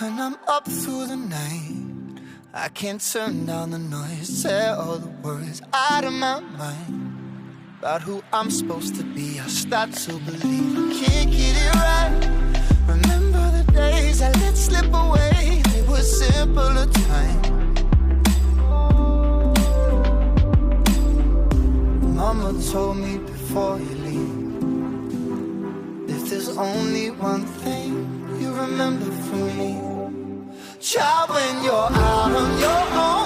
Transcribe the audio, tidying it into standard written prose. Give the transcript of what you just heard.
When I'm up through the night, I can't turn down the noise, say all the words out of my mind about who I'm supposed to be. I start to believe I can't get it right. Remember the days I let slip away, they were simpler times. Mama told me before you leave, if there's only one thing you remember from me, child, when you're out on your own,